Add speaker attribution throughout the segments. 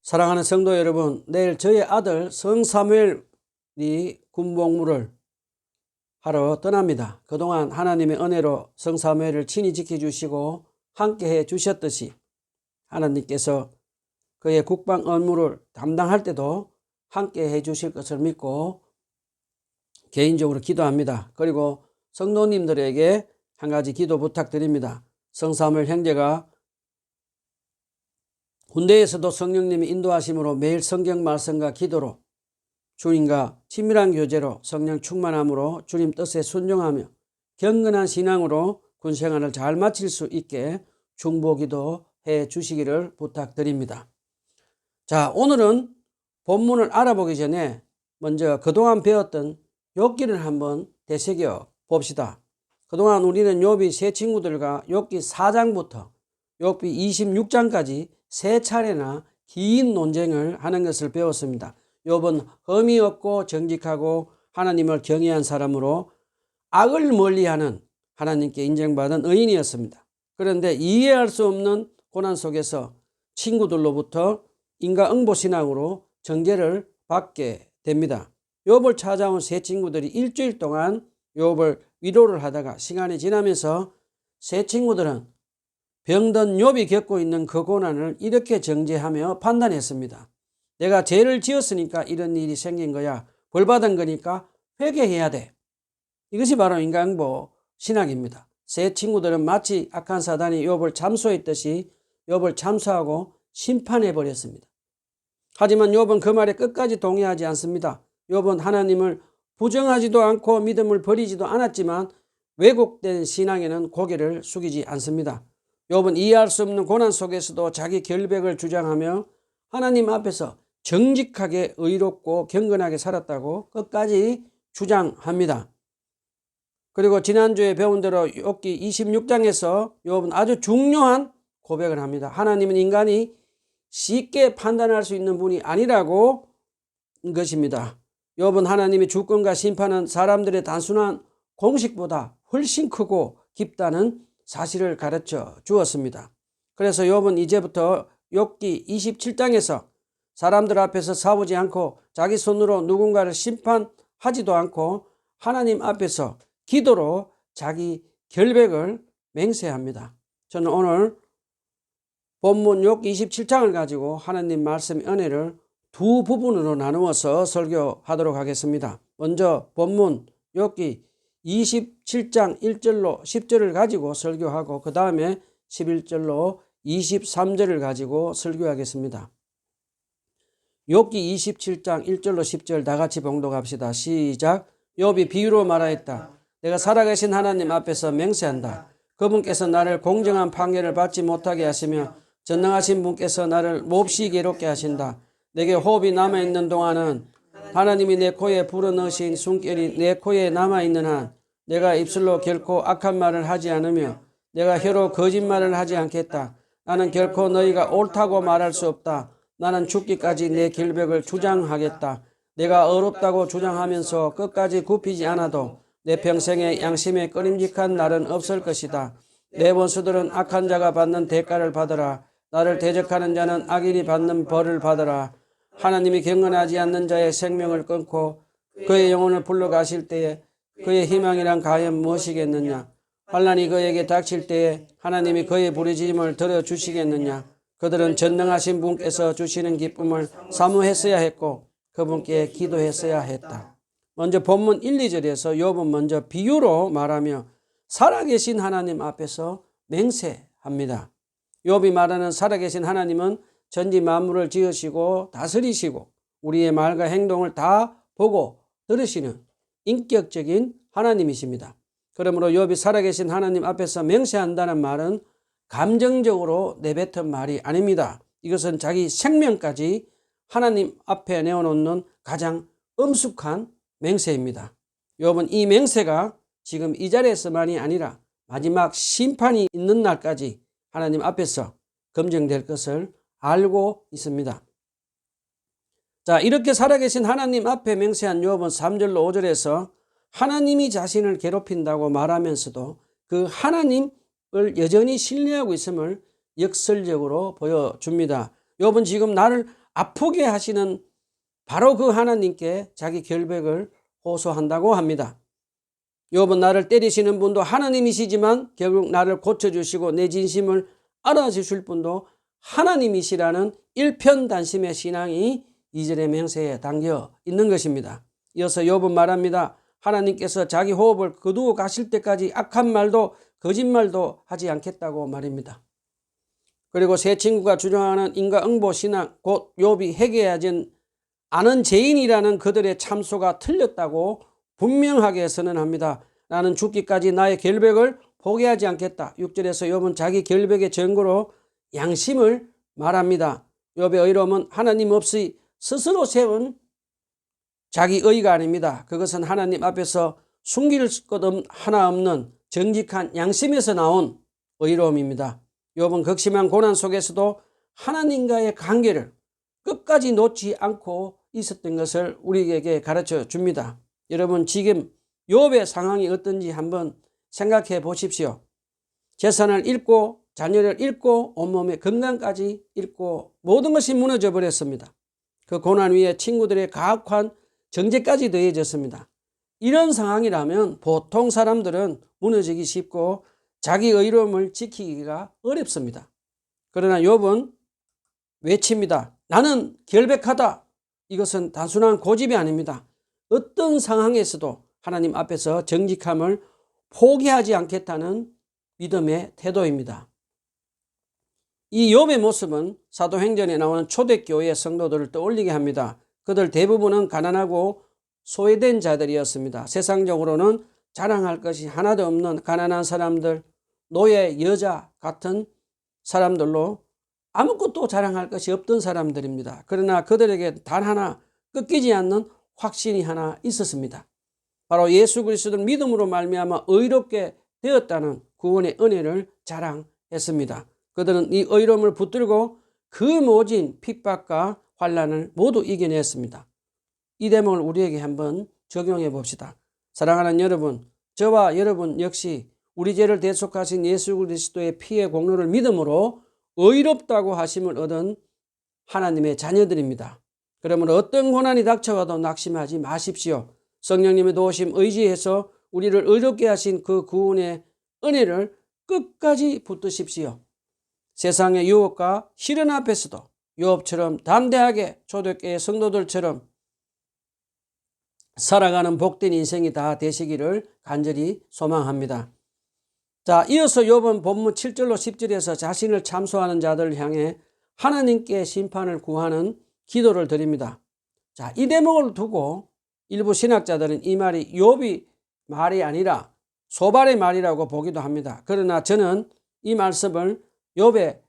Speaker 1: 사랑하는 성도 여러분, 내일 저의 아들 성사무엘이 군복무를 하러 떠납니다. 그동안 하나님의 은혜로 성사무엘을 친히 지켜주시고 함께해 주셨듯이 하나님께서 그의 국방 업무를 담당할 때도 함께해 주실 것을 믿고 개인적으로 기도합니다. 그리고 성도님들에게 한 가지 기도 부탁드립니다. 성사무엘 형제가 군대에서도 성령님이 인도하심으로 매일 성경 말씀과 기도로 주님과 친밀한 교제로 성령 충만함으로 주님 뜻에 순종하며 경건한 신앙으로 군생활을 잘 마칠 수 있게 중보기도 해 주시기를 부탁드립니다. 자, 오늘은 본문을 알아보기 전에 먼저 그동안 배웠던 욥기를 한번 되새겨 봅시다. 그동안 우리는 욥이 세 친구들과 욥기 4장부터 욥기 26장까지 세 차례나 긴 논쟁을 하는 것을 배웠습니다. 욥은 흠이 없고 정직하고 하나님을 경외한 사람으로 악을 멀리하는 하나님께 인정받은 의인이었습니다. 그런데 이해할 수 없는 고난 속에서 친구들로부터 인과응보신앙으로 정죄를 받게 됩니다. 욥을 찾아온 세 친구들이 일주일 동안 욥을 위로를 하다가 시간이 지나면서 세 친구들은 병든 욥이 겪고 있는 그 고난을 이렇게 정죄하며 판단했습니다. 내가 죄를 지었으니까 이런 일이 생긴 거야. 벌받은 거니까 회개해야 돼. 이것이 바로 인과응보 신학입니다. 세 친구들은 마치 악한 사단이 욥을 참소했듯이 욥을 참소하고 심판해버렸습니다. 하지만 욥은 그 말에 끝까지 동의하지 않습니다. 욥은 하나님을 부정하지도 않고 믿음을 버리지도 않았지만 왜곡된 신앙에는 고개를 숙이지 않습니다. 욥은 이해할 수 없는 고난 속에서도 자기 결백을 주장하며 하나님 앞에서 정직하게 의롭고 경건하게 살았다고 끝까지 주장합니다. 그리고 지난주에 배운 대로 욥기 26장에서 욥은 아주 중요한 고백을 합니다. 하나님은 인간이 쉽게 판단할 수 있는 분이 아니라고 것입니다. 욥은 하나님의 주권과 심판은 사람들의 단순한 공식보다 훨씬 크고 깊다는 사실을 가르쳐 주었습니다. 그래서 욥은 이제부터 욥기 27장에서 사람들 앞에서 싸우지 않고 자기 손으로 누군가를 심판하지도 않고 하나님 앞에서 기도로 자기 결백을 맹세합니다. 저는 오늘 본문 욥기 27장을 가지고 하나님 말씀의 은혜를 두 부분으로 나누어서 설교하도록 하겠습니다. 먼저 본문 욥기 27장 1절로 10절을 가지고 설교하고 그 다음에 11절로 23절을 가지고 설교하겠습니다. 욥기 27장 1절로 10절 다 같이 봉독합시다. 시작. 욥이 비유로 말하였다. 내가 살아계신 하나님 앞에서 맹세한다. 그분께서 나를 공정한 판결을 받지 못하게 하시며 전능하신 분께서 나를 몹시 괴롭게 하신다. 내게 호흡이 남아있는 동안은 하나님이 내 코에 불어넣으신 숨결이 내 코에 남아있는 한 내가 입술로 결코 악한 말을 하지 않으며 내가 혀로 거짓말을 하지 않겠다. 나는 결코 너희가 옳다고 말할 수 없다. 나는 죽기까지 내 결백을 주장하겠다. 내가 어렵다고 주장하면서 끝까지 굽히지 않아도 내 평생에 양심에 끊임직한 날은 없을 것이다. 내 원수들은 악한 자가 받는 대가를 받으라. 나를 대적하는 자는 악인이 받는 벌을 받으라. 하나님이 경건하지 않는 자의 생명을 끊고 그의 영혼을 불러가실 때에 그의 희망이란 과연 무엇이겠느냐. 환난이 그에게 닥칠 때에 하나님이 그의 부르짖음을 들어주시겠느냐. 그들은 전능하신 분께서 주시는 기쁨을 사모했어야 했고 그분께 기도했어야 했다. 먼저 본문 1, 2절에서 욥은 먼저 비유로 말하며 살아계신 하나님 앞에서 맹세합니다. 욥이 말하는 살아계신 하나님은 전지 만물을 지으시고 다스리시고 우리의 말과 행동을 다 보고 들으시는 인격적인 하나님이십니다. 그러므로 욥이 살아계신 하나님 앞에서 맹세한다는 말은 감정적으로 내뱉은 말이 아닙니다. 이것은 자기 생명까지 하나님 앞에 내어놓는 가장 엄숙한 맹세입니다. 욥은 이 맹세가 지금 이 자리에서만이 아니라 마지막 심판이 있는 날까지 하나님 앞에서 검증될 것을 알고 있습니다. 자, 이렇게 살아계신 하나님 앞에 맹세한 욥은 3절로 5절에서 하나님이 자신을 괴롭힌다고 말하면서도 그 하나님을 여전히 신뢰하고 있음을 역설적으로 보여줍니다. 욥은 지금 나를 아프게 하시는 바로 그 하나님께 자기 결백을 호소한다고 합니다. 욥은 나를 때리시는 분도 하나님이시지만 결국 나를 고쳐주시고 내 진심을 알아주실 분도 하나님이시라는 일편단심의 신앙이 2절의 맹세에 담겨 있는 것입니다. 이어서 욥은 말합니다. 하나님께서 자기 호흡을 거두어 가실 때까지 악한 말도 거짓말도 하지 않겠다고 말입니다. 그리고 세 친구가 주장하는 인과응보 신앙, 곧 욥이 회개하지 않은 죄인이라는 그들의 참소가 틀렸다고 분명하게 선언합니다. 나는 죽기까지 나의 결백을 포기하지 않겠다. 6절에서 욥은 자기 결백의 증거로 양심을 말합니다. 욥의 의로움은 하나님 없이 스스로 세운 자기 의가 아닙니다. 그것은 하나님 앞에서 숨길 것 하나 없는 정직한 양심에서 나온 의로움입니다. 욥은 극심한 고난 속에서도 하나님과의 관계를 끝까지 놓지 않고 있었던 것을 우리에게 가르쳐 줍니다. 여러분, 지금 욥의 상황이 어떤지 한번 생각해 보십시오. 재산을 잃고 자녀를 잃고 온몸의 건강까지 잃고 모든 것이 무너져 버렸습니다. 그 고난 위에 친구들의 가혹한 정죄까지 더해졌습니다. 이런 상황이라면 보통 사람들은 무너지기 쉽고 자기 의로움을 지키기가 어렵습니다. 그러나 욥은 외칩니다. 나는 결백하다. 이것은 단순한 고집이 아닙니다. 어떤 상황에서도 하나님 앞에서 정직함을 포기하지 않겠다는 믿음의 태도입니다. 이 욥의 모습은 사도행전에 나오는 초대교회 성도들을 떠올리게 합니다. 그들 대부분은 가난하고 소외된 자들이었습니다. 세상적으로는 자랑할 것이 하나도 없는 가난한 사람들, 노예, 여자 같은 사람들로 아무것도 자랑할 것이 없던 사람들입니다. 그러나 그들에게 단 하나 꺾이지 않는 확신이 하나 있었습니다. 바로 예수 그리스도를 믿음으로 말미암아 의롭게 되었다는 구원의 은혜를 자랑했습니다. 그들은 이 의로움을 붙들고 그 모진 핍박과 환난을 모두 이겨냈습니다. 이 대목을 우리에게 한번 적용해 봅시다. 사랑하는 여러분, 저와 여러분 역시 우리 죄를 대속하신 예수 그리스도의 피의 공로를 믿음으로 의롭다고 하심을 얻은 하나님의 자녀들입니다. 그러므로 어떤 고난이 닥쳐와도 낙심하지 마십시오. 성령님의 도우심 의지해서 우리를 의롭게 하신 그 구원의 은혜를 끝까지 붙드십시오. 세상의 유혹과 시련 앞에서도 욥처럼 담대하게 초대교회 성도들처럼 살아가는 복된 인생이 다 되시기를 간절히 소망합니다. 자, 이어서 욥은 본문 7절로 10절에서 자신을 참소하는 자들을 향해 하나님께 심판을 구하는 기도를 드립니다. 자, 이 대목을 두고 일부 신학자들은 이 말이 욥이 말이 아니라 소발의 말이라고 보기도 합니다. 그러나 저는 이 말씀을 욥의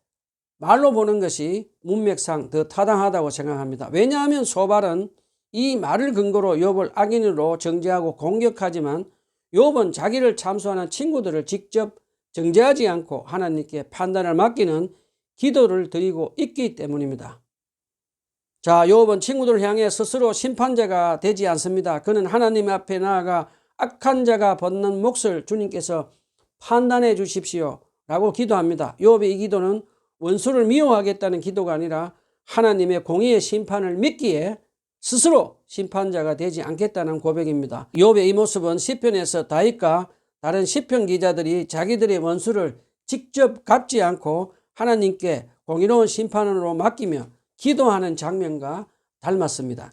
Speaker 1: 말로 보는 것이 문맥상 더 타당하다고 생각합니다. 왜냐하면 소발은 이 말을 근거로 욥을 악인으로 정죄하고 공격하지만 욥은 자기를 참소하는 친구들을 직접 정죄하지 않고 하나님께 판단을 맡기는 기도를 드리고 있기 때문입니다. 자, 욥은 친구들을 향해 스스로 심판자가 되지 않습니다. 그는 하나님 앞에 나아가 악한 자가 벗는 몫을 주님께서 판단해 주십시오 라고 기도합니다. 욥의 이 기도는 원수를 미워하겠다는 기도가 아니라 하나님의 공의의 심판을 믿기에 스스로 심판자가 되지 않겠다는 고백입니다. 욥의 이 모습은 시편에서 다윗과 다른 시편 기자들이 자기들의 원수를 직접 갚지 않고 하나님께 공의로운 심판으로 맡기며 기도하는 장면과 닮았습니다.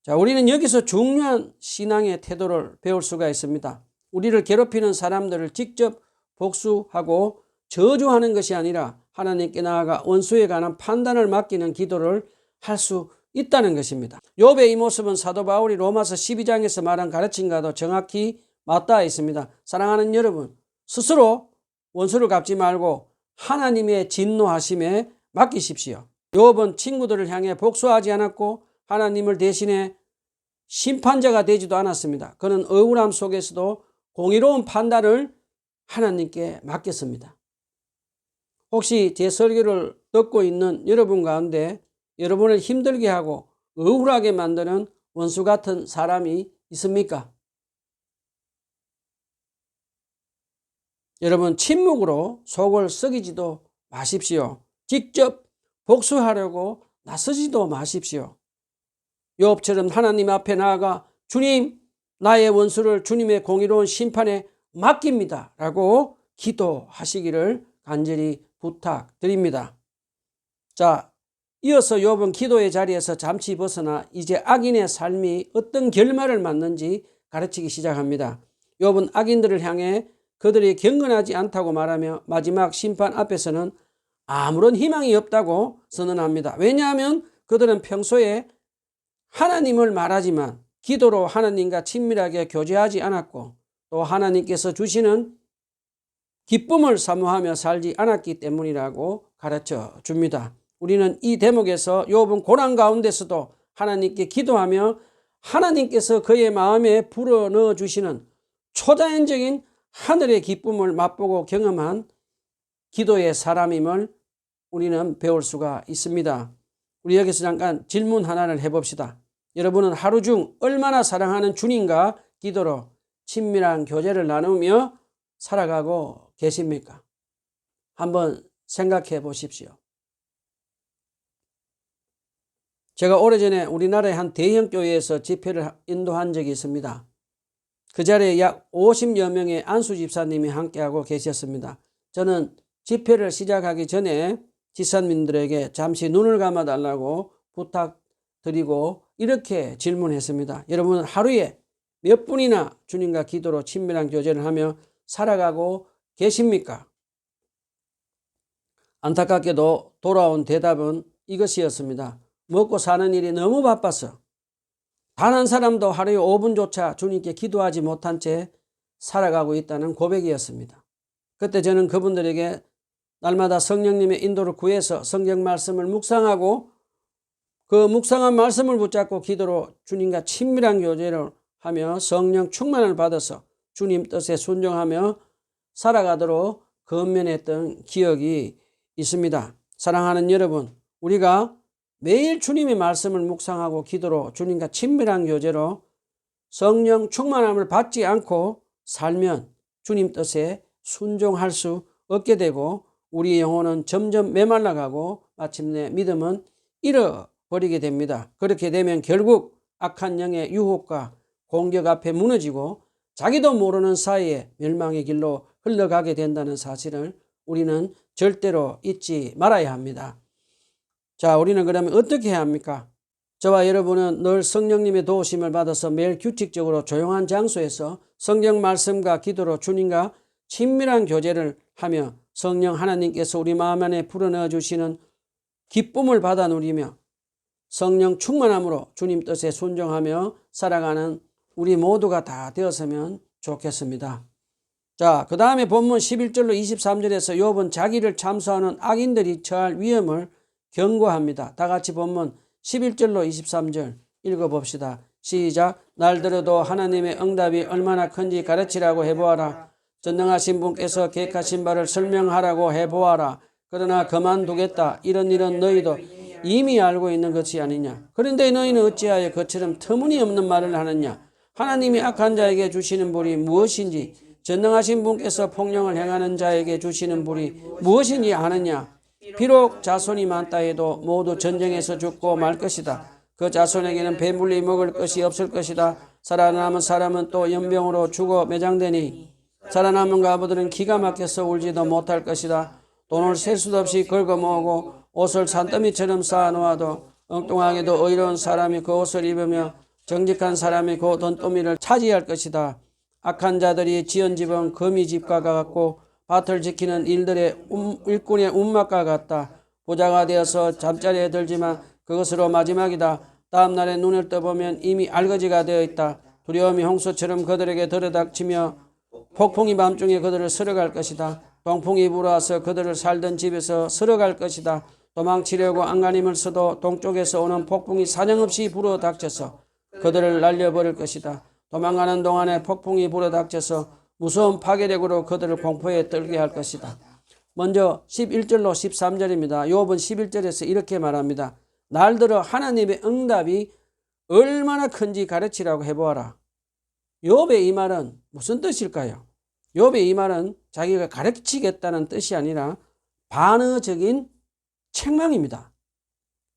Speaker 1: 자, 우리는 여기서 중요한 신앙의 태도를 배울 수가 있습니다. 우리를 괴롭히는 사람들을 직접 복수하고 저주하는 것이 아니라 하나님께 나아가 원수에 관한 판단을 맡기는 기도를 할 수 있다는 것입니다. 욥의 이 모습은 사도 바울이 로마서 12장에서 말한 가르침과도 정확히 맞닿아 있습니다. 사랑하는 여러분, 스스로 원수를 갚지 말고 하나님의 진노하심에 맡기십시오. 욥은 친구들을 향해 복수하지 않았고 하나님을 대신해 심판자가 되지도 않았습니다. 그는 억울함 속에서도 공의로운 판단을 하나님께 맡겼습니다. 혹시 제 설교를 듣고 있는 여러분 가운데 여러분을 힘들게 하고 억울하게 만드는 원수 같은 사람이 있습니까? 여러분, 침묵으로 속을 썩이지도 마십시오. 직접 복수하려고 나서지도 마십시오. 욥처럼 하나님 앞에 나아가 주님, 나의 원수를 주님의 공의로운 심판에 맡깁니다 라고 기도하시기를 간절히 부탁드립니다. 자, 이어서 욥은 기도의 자리에서 잠시 벗어나 이제 악인의 삶이 어떤 결말을 맞는지 가르치기 시작합니다. 욥은 악인들을 향해 그들이 경건하지 않다고 말하며 마지막 심판 앞에서는 아무런 희망이 없다고 선언합니다. 왜냐하면 그들은 평소에 하나님을 말하지만 기도로 하나님과 친밀하게 교제하지 않았고 또 하나님께서 주시는 기쁨을 사모하며 살지 않았기 때문이라고 가르쳐 줍니다. 우리는 이 대목에서 욥은 고난 가운데서도 하나님께 기도하며 하나님께서 그의 마음에 불어넣어 주시는 초자연적인 하늘의 기쁨을 맛보고 경험한 기도의 사람임을 우리는 배울 수가 있습니다. 우리 여기서 잠깐 질문 하나를 해봅시다. 여러분은 하루 중 얼마나 사랑하는 주님과 기도로 친밀한 교제를 나누며 살아가고 계십니까? 한번 생각해 보십시오. 제가 오래전에 우리나라의 한 대형 교회에서 집회를 인도한 적이 있습니다. 그 자리에 약 50여 명의 안수 집사님이 함께하고 계셨습니다. 저는 집회를 시작하기 전에 집사님들에게 잠시 눈을 감아달라고 부탁드리고 이렇게 질문했습니다. 여러분은 하루에 몇 분이나 주님과 기도로 친밀한 교제를 하며 살아가고 계십니까? 안타깝게도 돌아온 대답은 이것이었습니다. 먹고 사는 일이 너무 바빠서 단 한 사람도 하루에 5분조차 주님께 기도하지 못한 채 살아가고 있다는 고백이었습니다. 그때 저는 그분들에게 날마다 성령님의 인도를 구해서 성경 말씀을 묵상하고 그 묵상한 말씀을 붙잡고 기도로 주님과 친밀한 교제를 하며 성령 충만을 받아서 주님 뜻에 순종하며 살아가도록 권면했던 기억이 있습니다. 사랑하는 여러분, 우리가 매일 주님의 말씀을 묵상하고 기도로 주님과 친밀한 교제로 성령 충만함을 받지 않고 살면 주님 뜻에 순종할 수 없게 되고 우리의 영혼은 점점 메말라가고 마침내 믿음은 잃어버리게 됩니다. 그렇게 되면 결국 악한 영의 유혹과 공격 앞에 무너지고 자기도 모르는 사이에 멸망의 길로 흘러가게 된다는 사실을 우리는 절대로 잊지 말아야 합니다. 자, 우리는 그러면 어떻게 해야 합니까? 저와 여러분은 늘 성령님의 도우심을 받아서 매일 규칙적으로 조용한 장소에서 성경 말씀과 기도로 주님과 친밀한 교제를 하며 성령 하나님께서 우리 마음 안에 불어넣어 주시는 기쁨을 받아 누리며 성령 충만함으로 주님 뜻에 순종하며 살아가는 우리 모두가 다 되었으면 좋겠습니다. 자, 그 다음에 본문 11절로 23절에서 욥은 자기를 참수하는 악인들이 처할 위험을 경고합니다. 다 같이 본문 11절로 23절 읽어봅시다. 시작. 날들어도 하나님의 응답이 얼마나 큰지 가르치라고 해보아라. 전능하신 분께서 계획하신 바를 설명하라고 해보아라. 그러나 그만두겠다. 이런 일은 너희도 이미 알고 있는 것이 아니냐. 그런데 너희는 어찌하여 그처럼 터무니없는 말을 하느냐. 하나님이 악한 자에게 주시는 벌이 무엇인지 전능하신 분께서 폭령을 행하는 자에게 주시는 벌이 무엇인지 아느냐. 비록 자손이 많다 해도 모두 전쟁에서 죽고 말 것이다. 그 자손에게는 배불리 먹을 것이 없을 것이다. 살아남은 사람은 또 연병으로 죽어 매장되니 살아남은 과부들은 기가 막혀서 울지도 못할 것이다. 돈을 셀 수도 없이 긁어 모으고 옷을 산더미처럼 쌓아놓아도 엉뚱하게도 의로운 사람이 그 옷을 입으며 정직한 사람이 그 돈더미를 차지할 것이다. 악한 자들이 지은 집은 거미집과 같고 밭을 지키는 일꾼의 움막과 같다. 부자가 되어서 잠자리에 들지만 그것으로 마지막이다. 다음 날에 눈을 떠보면 이미 알거지가 되어 있다. 두려움이 홍수처럼 그들에게 들어닥치며 폭풍이 밤중에 그들을 쓸어갈 것이다. 동풍이 불어와서 그들을 살던 집에서 쓸어갈 것이다. 도망치려고 안간힘을 써도 동쪽에서 오는 폭풍이 사정없이 불어닥쳐서 그들을 날려버릴 것이다. 도망가는 동안에 폭풍이 불어닥쳐서 무서운 파괴력으로 그들을 공포에 떨게 할 것이다. 먼저 11절로 13절입니다. 욥은 11절에서 이렇게 말합니다. 날들어 하나님의 응답이 얼마나 큰지 가르치라고 해보아라. 욥의 이 말은 무슨 뜻일까요? 욥의 이 말은 자기가 가르치겠다는 뜻이 아니라 반어적인 책망입니다.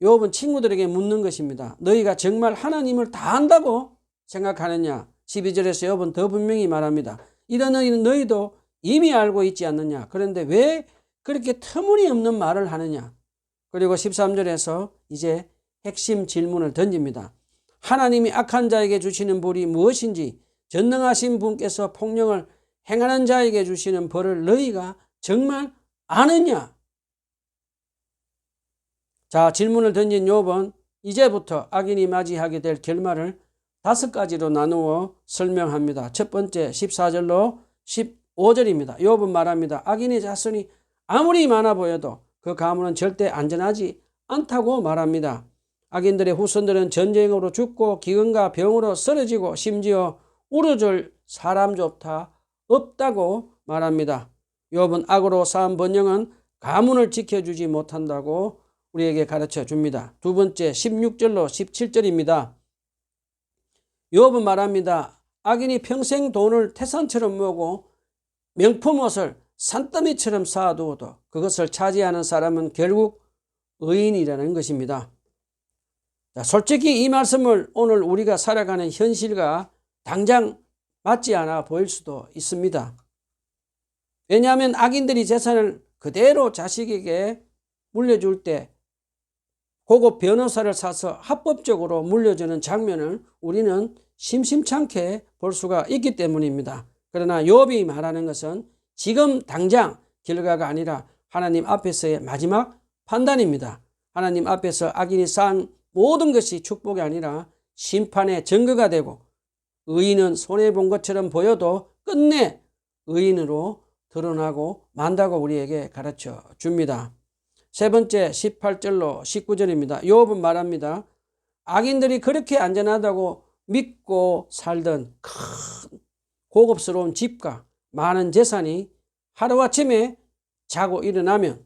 Speaker 1: 욥은 친구들에게 묻는 것입니다. 너희가 정말 하나님을 다 안다고 생각하느냐? 12절에서 욥은 더 분명히 말합니다. 이런 너희도 이미 알고 있지 않느냐? 그런데 왜 그렇게 터무니없는 말을 하느냐? 그리고 13절에서 이제 핵심 질문을 던집니다. 하나님이 악한 자에게 주시는 벌이 무엇인지, 전능하신 분께서 폭령을 행하는 자에게 주시는 벌을 너희가 정말 아느냐? 자, 질문을 던진 욥은 이제부터 악인이 맞이하게 될 결말을 5가지로 나누어 설명합니다. 첫 번째 14절로 15절입니다. 욥은 말합니다. 악인의 자손이 아무리 많아 보여도 그 가문은 절대 안전하지 않다고 말합니다. 악인들의 후손들은 전쟁으로 죽고 기근과 병으로 쓰러지고 심지어 울어줄 사람조차 없다고 말합니다. 욥은 악으로 쌓은 번영은 가문을 지켜주지 못한다고 우리에게 가르쳐 줍니다. 두 번째 16절로 17절입니다. 욥은 말합니다. 악인이 평생 돈을 태산처럼 모으고 명품 옷을 산더미처럼 쌓아두어도 그것을 차지하는 사람은 결국 의인이라는 것입니다. 자, 솔직히 이 말씀을 오늘 우리가 살아가는 현실과 당장 맞지 않아 보일 수도 있습니다. 왜냐하면 악인들이 재산을 그대로 자식에게 물려줄 때 고급 변호사를 사서 합법적으로 물려주는 장면을 우리는 심심찮게 볼 수가 있기 때문입니다. 그러나 욥이 말하는 것은 지금 당장 결과가 아니라 하나님 앞에서의 마지막 판단입니다. 하나님 앞에서 악인이 쌓은 모든 것이 축복이 아니라 심판의 증거가 되고 의인은 손해본 것처럼 보여도 끝내 의인으로 드러나고 만다고 우리에게 가르쳐 줍니다. 세 번째 18절로 19절입니다. 욥은 말합니다. 악인들이 그렇게 안전하다고 믿고 살던 큰 고급스러운 집과 많은 재산이 하루아침에 자고 일어나면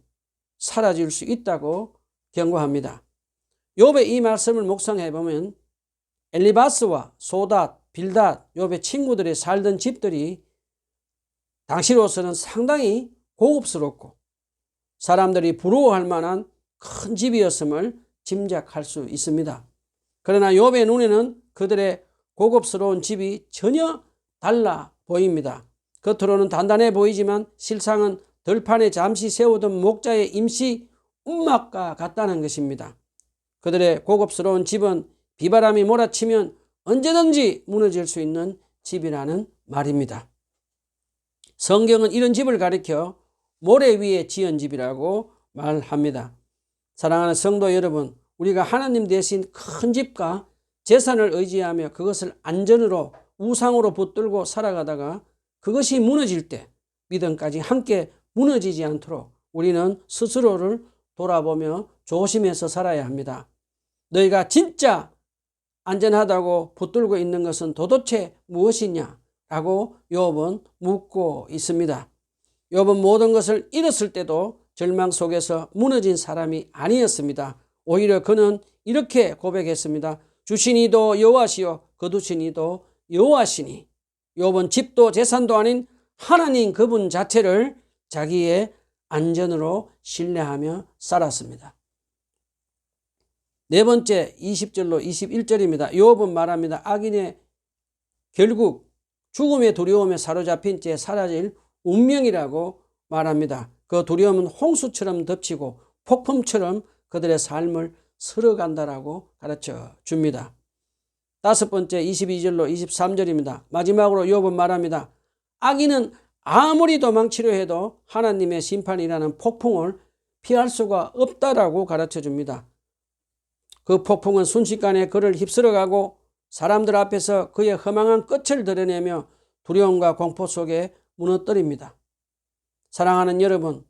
Speaker 1: 사라질 수 있다고 경고합니다. 욥의 이 말씀을 묵상해보면 엘리바스와 소닷, 빌닷, 욥의 친구들이 살던 집들이 당시로서는 상당히 고급스럽고 사람들이 부러워할 만한 큰 집이었음을 짐작할 수 있습니다. 그러나 욥의 눈에는 그들의 고급스러운 집이 전혀 달라 보입니다. 겉으로는 단단해 보이지만 실상은 들판에 잠시 세우던 목자의 임시 움막과 같다는 것입니다. 그들의 고급스러운 집은 비바람이 몰아치면 언제든지 무너질 수 있는 집이라는 말입니다. 성경은 이런 집을 가리켜 모래 위에 지은 집이라고 말합니다. 사랑하는 성도 여러분, 우리가 하나님 대신 큰 집과 재산을 의지하며 그것을 안전으로 우상으로 붙들고 살아가다가 그것이 무너질 때 믿음까지 함께 무너지지 않도록 우리는 스스로를 돌아보며 조심해서 살아야 합니다. 너희가 진짜 안전하다고 붙들고 있는 것은 도대체 무엇이냐? 라고 욥은 묻고 있습니다. 욥은 모든 것을 잃었을 때도 절망 속에서 무너진 사람이 아니었습니다. 오히려 그는 이렇게 고백했습니다. 주신 이도 여호와시요 거두신 이도 여호와시니. 욥은 집도 재산도 아닌 하나님 그분 자체를 자기의 안전으로 신뢰하며 살았습니다. 네 번째 20절로 21절입니다. 욥은 말합니다. 악인의 결국 죽음의 두려움에 사로잡힌 채 사라질 운명이라고 말합니다. 그 두려움은 홍수처럼 덮치고 폭풍처럼 그들의 삶을 쓸어간다라고 가르쳐 줍니다. 다섯 번째 22절로 23절입니다. 마지막으로 욥은 말합니다. 악인은 아무리 도망치려 해도 하나님의 심판이라는 폭풍을 피할 수가 없다라고 가르쳐 줍니다. 그 폭풍은 순식간에 그를 휩쓸어가고 사람들 앞에서 그의 허망한 끝을 드러내며 두려움과 공포 속에 무너뜨립니다. 사랑하는 여러분,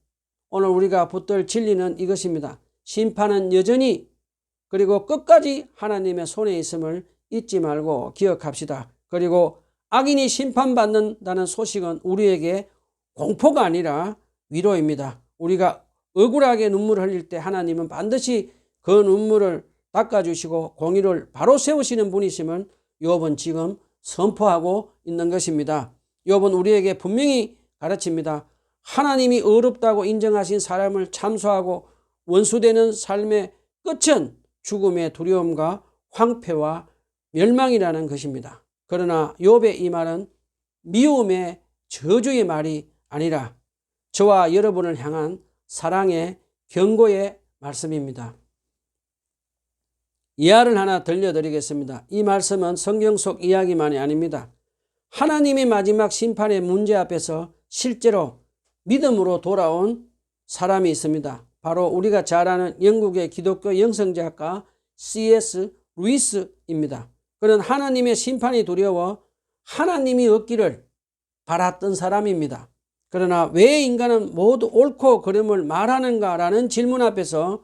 Speaker 1: 오늘 우리가 붙들 진리는 이것입니다. 심판은 여전히 그리고 끝까지 하나님의 손에 있음을 잊지 말고 기억합시다. 그리고 악인이 심판받는다는 소식은 우리에게 공포가 아니라 위로입니다. 우리가 억울하게 눈물을 흘릴 때 하나님은 반드시 그 눈물을 닦아주시고 공의를 바로 세우시는 분이심을 욥은 지금 선포하고 있는 것입니다. 욥은 우리에게 분명히 가르칩니다. 하나님이 어렵다고 인정하신 사람을 참소하고 원수되는 삶에 끝은 죽음의 두려움과 황폐와 멸망이라는 것입니다. 그러나 욥의 이 말은 미움의 저주의 말이 아니라 저와 여러분을 향한 사랑의 경고의 말씀입니다. 이야를 하나 들려드리겠습니다. 이 말씀은 성경 속 이야기만이 아닙니다. 하나님의 마지막 심판의 문제 앞에서 실제로 믿음으로 돌아온 사람이 있습니다. 바로 우리가 잘 아는 영국의 기독교 영성작가 C.S. 루이스입니다. 그는 하나님의 심판이 두려워 하나님이 없기를 바랐던 사람입니다. 그러나 왜 인간은 모두 옳고 그름을 말하는가라는 질문 앞에서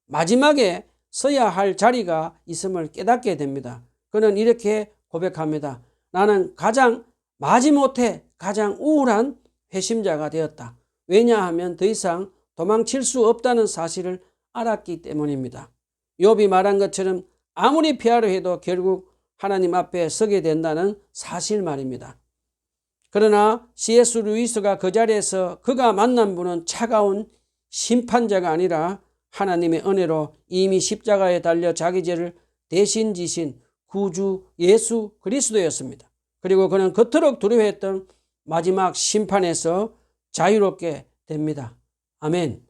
Speaker 1: 마지막에 서야 할 자리가 있음을 깨닫게 됩니다. 그는 이렇게 고백합니다. 나는 가장 마지못해 가장 우울한 회심자가 되었다. 왜냐하면 더 이상 도망칠 수 없다는 사실을 알았기 때문입니다. 욥이 말한 것처럼 아무리 피하려 해도 결국 하나님 앞에 서게 된다는 사실 말입니다. 그러나 C.S. 루이스가 그 자리에서 그가 만난 분은 차가운 심판자가 아니라 하나님의 은혜로 이미 십자가에 달려 자기 죄를 대신 지신 구주 예수 그리스도였습니다. 그리고 그는 그토록 두려워했던 마지막 심판에서 자유롭게 됩니다. 아멘.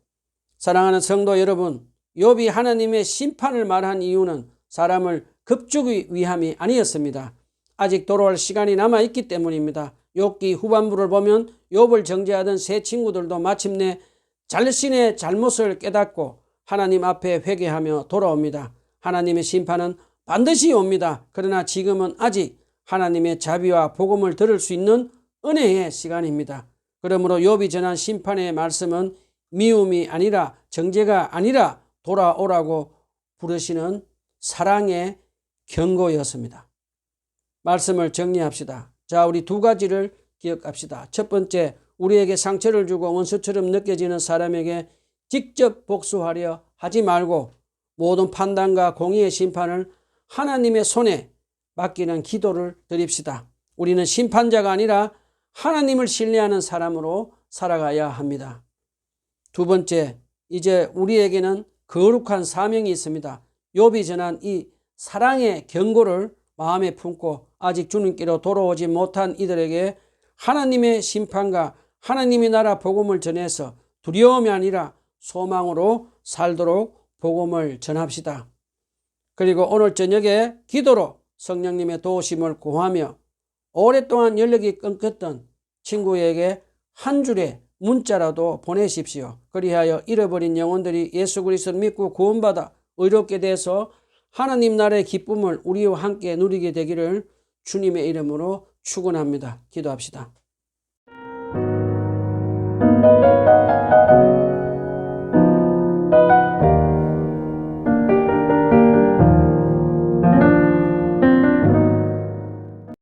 Speaker 1: 사랑하는 성도 여러분, 욥이 하나님의 심판을 말한 이유는 사람을 급죽이 위함이 아니었습니다. 아직 돌아올 시간이 남아있기 때문입니다. 욥기 후반부를 보면 욥을 정죄하던 세 친구들도 마침내 자신의 잘못을 깨닫고 하나님 앞에 회개하며 돌아옵니다. 하나님의 심판은 반드시 옵니다. 그러나 지금은 아직 하나님의 자비와 복음을 들을 수 있는 은혜의 시간입니다. 그러므로 욥이 전한 심판의 말씀은 미움이 아니라 정죄가 아니라 돌아오라고 부르시는 사랑의 경고였습니다. 말씀을 정리합시다. 자, 우리 두 가지를 기억합시다. 첫 번째, 우리에게 상처를 주고 원수처럼 느껴지는 사람에게 직접 복수하려 하지 말고 모든 판단과 공의의 심판을 하나님의 손에 맡기는 기도를 드립시다. 우리는 심판자가 아니라 하나님을 신뢰하는 사람으로 살아가야 합니다. 두 번째, 이제 우리에게는 거룩한 사명이 있습니다. 욥이 전한 이 사랑의 경고를 마음에 품고 아직 주님께로 돌아오지 못한 이들에게 하나님의 심판과 하나님의 나라 복음을 전해서 두려움이 아니라 소망으로 살도록 복음을 전합시다. 그리고 오늘 저녁에 기도로 성령님의 도우심을 구하며 오랫동안 연락이 끊겼던 친구에게 한 줄의 문자라도 보내십시오. 그리하여 잃어버린 영혼들이 예수 그리스도를 믿고 구원받아 의롭게 돼서 하나님 나라의 기쁨을 우리와 함께 누리게 되기를 주님의 이름으로 축원합니다. 기도합시다.